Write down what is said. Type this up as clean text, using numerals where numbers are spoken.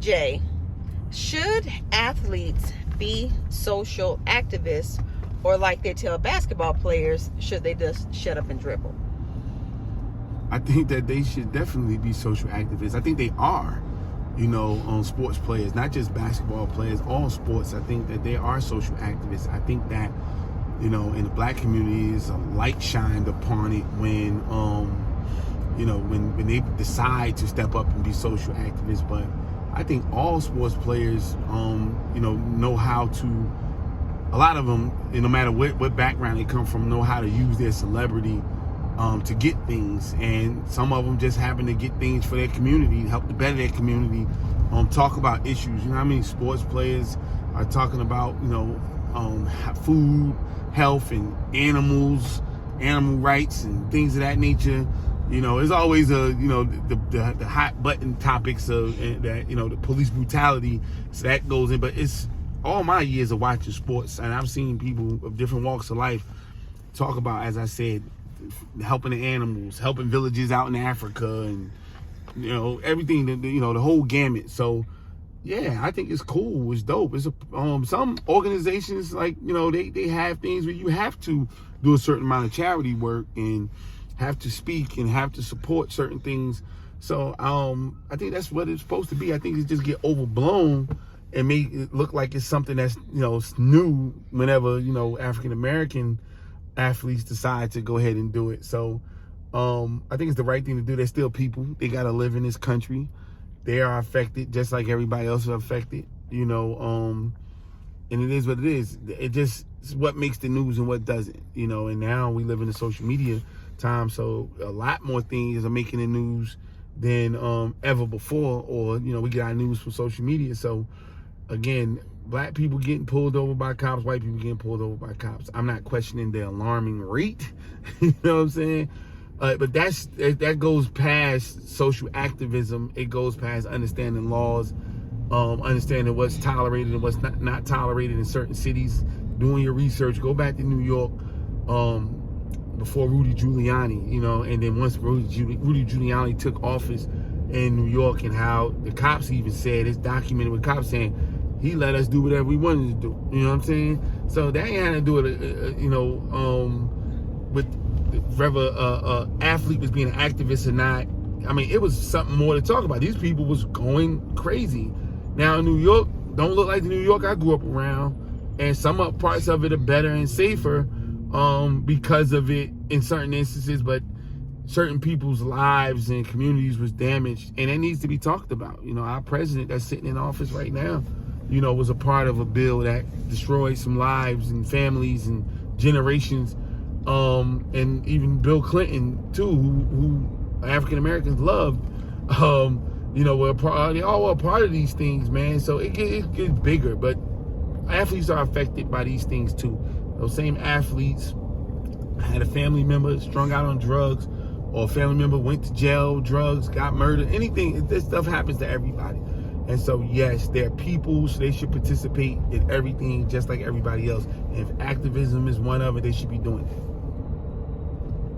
Jay, should athletes be social activists, or like they tell basketball players, should they just shut up and dribble? I think that they should definitely be social activists. I think they are, sports players, not just basketball players, all sports. I think that they are social activists. I think that, in the black communities, a light shined upon it when, when they decide to step up and be social activists. But I think all sports players, know how to, a lot of them, no matter what background they come from, know how to use their celebrity to get things. And some of them just happen to get things for their community, help to better their community, talk about issues. You know how many sports players are talking about, food, health, and animal rights, and things of that nature. There's always the hot button topics of that, the police brutality. So that goes in, but it's all my years of watching sports, and I've seen people of different walks of life talk about, as I said, helping the animals, helping villages out in Africa, and everything, the whole gamut. So yeah, I think it's cool. It's dope. It's some organizations, like, they have things where you have to do a certain amount of charity work and have to speak and have to support certain things. So I think that's what it's supposed to be. I think it just get overblown and make it look like it's something that's new whenever African American athletes decide to go ahead and do it. So I think it's the right thing to do. They're still people. They gotta live in this country. They are affected just like everybody else is affected, and it is what it is. It just is what makes the news and what doesn't, and now we live in a social media time, so a lot more things are making the news than ever before, or we get our news from social media. So again, black people getting pulled over by cops, white people getting pulled over by cops. I'm not questioning the alarming rate, you know what I'm saying? But that goes past social activism. It goes past understanding laws, understanding what's tolerated and what's not tolerated in certain cities, doing your research. Go back to New York before Rudy Giuliani, and then once Rudy Giuliani took office in New York, and how the cops even said, it's documented with cops saying, he let us do whatever we wanted to do. You know what I'm saying? So that ain't had to do with whether athlete was being an activist or not. I mean, it was something more to talk about. These people was going crazy. Now, New York don't look like the New York I grew up around, and some parts of it are better and safer because of it in certain instances, but certain people's lives and communities was damaged, and it needs to be talked about. Our president that's sitting in office right now, was a part of a bill that destroyed some lives and families and generations, and even Bill Clinton too, who African Americans loved, they all were a part of these things, man. So it gets bigger, but athletes are affected by these things too. Those same athletes had a family member strung out on drugs, or a family member went to jail, drugs, got murdered, anything. This stuff happens to everybody. And so, yes, they're people, so they should participate in everything just like everybody else. And if activism is one of it, they should be doing it.